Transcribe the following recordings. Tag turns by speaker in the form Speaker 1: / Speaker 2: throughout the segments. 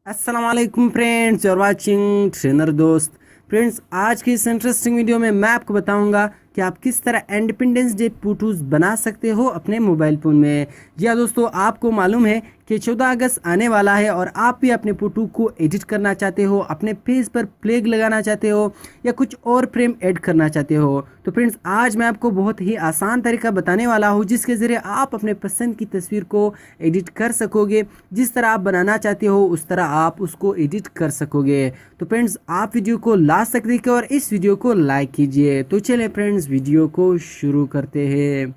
Speaker 1: अस्सलाम वालेकुम friends, you're watching trainer दोस्त। फ्रेंड्स, आज की इस इंटरेस्टिंग वीडियो में मैं आपको बताऊंगा कि आप किस तरह इंडिपेंडेंस डे फोटोज़ बना सकते हो अपने मोबाइल फ़ोन में। जी हाँ दोस्तों, आपको मालूम है कि 14 अगस्त आने वाला है और आप भी अपने फ़ोटो को एडिट करना चाहते हो, अपने पेज पर फ्लैग लगाना चाहते हो या कुछ और फ्रेम ऐड करना चाहते हो। तो फ्रेंड्स, आज मैं आपको बहुत ही आसान तरीका बताने वाला हूँ जिसके ज़रिए आप अपने पसंद की तस्वीर को एडिट कर सकोगे। जिस तरह आप बनाना चाहते हो उस तरह आप उसको एडिट कर सकोगे। तो फ्रेंड्स, आप वीडियो को लास्ट तक देखिए और इस वीडियो को लाइक कीजिए। तो चलिए फ्रेंड्स, वीडियो को शुरू करते हैं।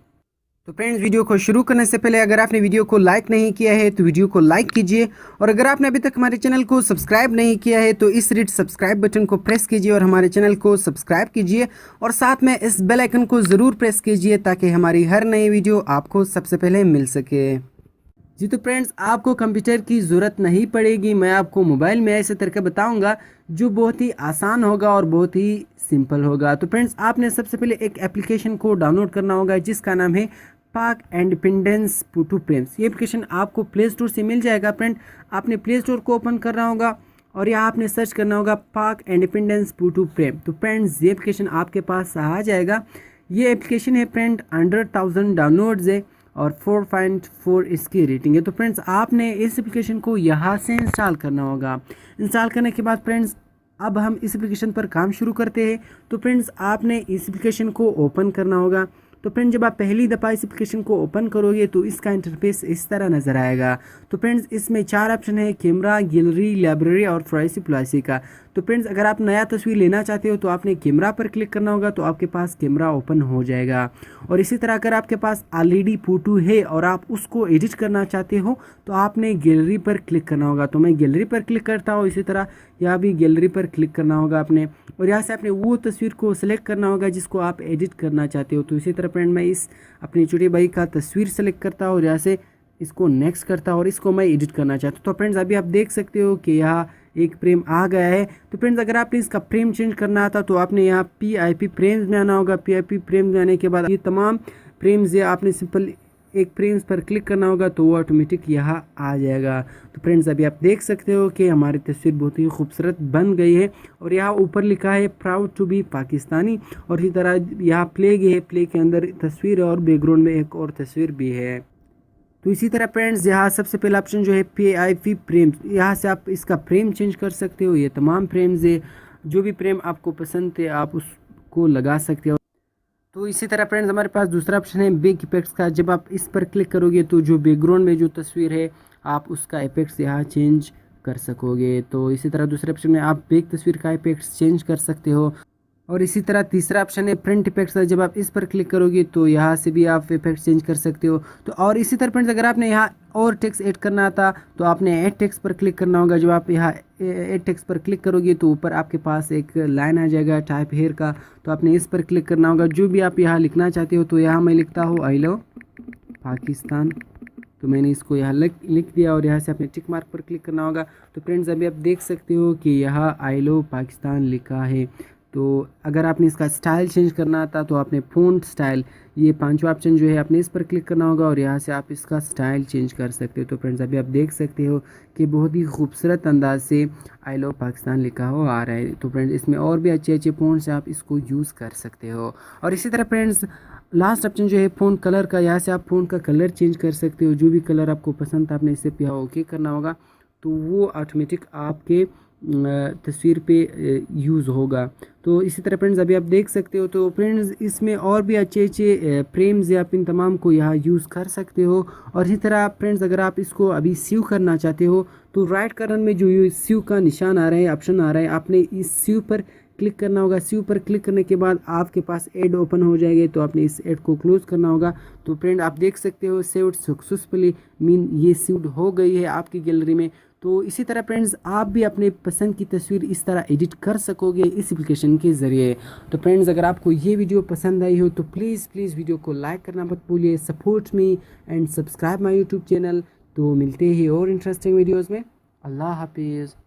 Speaker 1: तो फ्रेंड्स, वीडियो को शुरू करने से पहले अगर आपने वीडियो को लाइक नहीं किया है तो वीडियो को लाइक कीजिए, और अगर आपने अभी तक हमारे चैनल को सब्सक्राइब नहीं किया है तो इस रेड सब्सक्राइब बटन को प्रेस कीजिए और हमारे चैनल को सब्सक्राइब कीजिए, और साथ में इस बेल आइकन को ज़रूर प्रेस कीजिए ताकि हमारी हर नई वीडियो आपको सबसे पहले मिल सके। जी तो फ्रेंड्स, आपको कंप्यूटर की ज़रूरत नहीं पड़ेगी। मैं आपको मोबाइल में ऐसे तरीका बताऊंगा जो बहुत ही आसान होगा और बहुत ही सिंपल होगा। तो फ्रेंड्स, आपने सबसे पहले एक एप्लीकेशन को डाउनलोड करना होगा जिसका नाम है पाक इंडिपेंडेंस फोटो फ्रेम्स। ये एप्लीकेशन आपको प्ले स्टोर से मिल जाएगा। फ्रेंड, आपने प्ले स्टोर को ओपन करना होगा और यहाँ आपने सर्च करना होगा पाक इंडिपेंडेंस फोटो फ्रेम। तो फ्रेंड्स, ये एप्लीकेशन आपके पास आ जाएगा। ये एप्लीकेशन है फ्रेंड, 100,000 डाउनलोड्स है और 4.4 इसकी रेटिंग है। तो फ्रेंड्स, आपने इस एप्लीकेशन को यहाँ से इंस्टॉल करना होगा। इंस्टॉल करने के बाद फ्रेंड्स, अब हम इस एप्लीकेशन पर काम शुरू करते हैं। तो फ्रेंड्स, आपने इस एप्लीकेशन को ओपन करना होगा। तो फ्रेंड्स, जब आप पहली दफ़ा इस एप्लीकेशन को ओपन करोगे तो इसका इंटरफेस इस तरह नज़र आएगा। तो फ्रेंड्स, इसमें 4 ऑप्शन है, कैमरा, गैलरी, लाइब्रेरी और प्राइवेसी का। तो फ्रेंड्स, अगर आप नया तस्वीर लेना चाहते हो तो आपने कैमरा पर क्लिक करना होगा, तो आपके पास कैमरा ओपन हो जाएगा। और इसी तरह अगर आपके पास ऑलरेडी फ़ोटो है और आप उसको एडिट करना चाहते हो तो आपने गैलरी पर क्लिक करना होगा। तो मैं गैलरी पर क्लिक करता हूँ। इसी तरह यहाँ भी गैलरी पर क्लिक करना होगा आपने, और यहाँ से आपने वो तस्वीर को सिलेक्ट करना होगा जिसको आप एडिट करना चाहते हो। तो इसी तरह फ्रेंड, मैं इस अपने छोटे भाई का तस्वीर सेलेक्ट करता हूँ और यहाँ से इसको नेक्स्ट करता हूँ और इसको मैं एडिट करना चाहता हूँ। तो फ्रेंड्स, अभी आप देख सकते हो कि यहाँ एक फ्रेम आ गया है। तो फ्रेंड्स, अगर आपने इसका फ्रेम चेंज करना था तो आपने यहाँ PIP फ्रेम्स में आना होगा। PIP फ्रेम्स में आने के बाद ये तमाम फ्रेम्स है, आपने सिंपल एक फ्रेम्स पर क्लिक करना होगा तो वो ऑटोमेटिक यहाँ आ जाएगा। तो फ्रेंड्स, अभी आप देख सकते हो कि हमारी तस्वीर बहुत ही खूबसूरत बन गई है, और यहाँ ऊपर लिखा है प्राउड टू बी पाकिस्तानी, और इसी तरह यहाँ फ्लैग है, फ्लैग के अंदर तस्वीर है और बैकग्राउंड में एक और तस्वीर भी है। तो इसी तरह फ्रेंड्स, यहाँ सबसे पहला ऑप्शन जो है PIP फ्रेम्स, यहाँ से आप इसका फ्रेम चेंज कर सकते हो। ये तमाम फ्रेम्स है, जो भी फ्रेम आपको पसंद है आप उसको लगा सकते हो। तो इसी तरह फ्रेंड्स, हमारे पास दूसरा ऑप्शन है बैक इफेक्ट्स का। जब आप इस पर क्लिक करोगे तो जो बैकग्राउंड में जो तस्वीर है आप उसका इफेक्ट्स यहाँ चेंज कर सकोगे। तो इसी तरह दूसरे ऑप्शन में आप बैक तस्वीर का इफेक्ट्स चेंज कर सकते हो। और इसी तरह तीसरा ऑप्शन है प्रिंट इफेक्ट्स का। जब आप इस पर क्लिक करोगे तो यहाँ से भी आप इफेक्ट चेंज कर सकते हो। तो और इसी तरह फ्रेंड्स, अगर आपने यहाँ और टेक्स्ट ऐड करना था तो आपने ऐड टेक्स्ट पर क्लिक करना होगा। जब आप यहाँ ऐड टेक्स्ट पर क्लिक करोगे तो ऊपर आपके पास एक लाइन आ जाएगा टाइप हेयर का, तो आपने इस पर क्लिक करना होगा। जो भी आप यहाँ लिखना चाहते हो, तो यहाँ मैं लिखता हूँ आई लव पाकिस्तान। तो मैंने इसको यहाँ लिख दिया और यहाँ से अपने टिक मार्क पर क्लिक करना होगा। तो फ्रेंड्स, अभी आप देख सकते हो कि यहाँ आई लव पाकिस्तान लिखा है। तो अगर आपने इसका स्टाइल चेंज करना था तो आपने फ़ॉन्ट स्टाइल, ये पांचवा ऑप्शन जो है आपने इस पर क्लिक करना होगा और यहाँ से आप इसका स्टाइल चेंज कर सकते हो। तो फ्रेंड्स, अभी आप देख सकते हो कि बहुत ही खूबसूरत अंदाज से आई लव पाकिस्तान लिखा हुआ आ रहा है। तो फ्रेंड्स, इसमें और भी अच्छे अच्छे फ़ॉन्ट्स आप इसको यूज़ कर सकते हो। और इसी तरह फ्रेंड्स, लास्ट ऑप्शन जो है फ़ॉन्ट कलर का, यहाँ से आप फ़ॉन्ट का कलर चेंज कर सकते हो। जो भी कलर आपको पसंद था आपने इसे पे ओके करना होगा, तो वो ऑटोमेटिक आपके तस्वीर पे यूज़ होगा। तो इसी तरह फ्रेंड्स, अभी आप देख सकते हो। तो फ्रेंड्स, इसमें और भी अच्छे अच्छे फ्रेम्स या आप इन तमाम को यहाँ यूज़ कर सकते हो। और इसी तरह फ्रेंड्स, अगर आप इसको अभी सेव करना चाहते हो तो राइट कॉर्नर में जो ये सेव का निशान आ रहा है, ऑप्शन आ रहा है, आपने इस सेव पर क्लिक करना होगा। सेव पर क्लिक करने के बाद आपके पास ऐड ओपन हो जाएगी, तो आपने इस ऐड को क्लोज करना होगा। तो फ्रेंड, आप देख सकते हो सेव्ड सक्सेसफुली, मीन ये सेव्ड हो गई है आपकी गैलरी में। तो इसी तरह फ्रेंड्स, आप भी अपने पसंद की तस्वीर इस तरह एडिट कर सकोगे इस एप्लीकेशन के ज़रिए। तो फ्रेंड्स, अगर आपको ये वीडियो पसंद आई हो तो प्लीज़ वीडियो को लाइक करना मत भूलिए। Support me and subscribe my YouTube channel. तो मिलते हैं और इंटरेस्टिंग वीडियोज़ में। अल्लाह हाफिज़।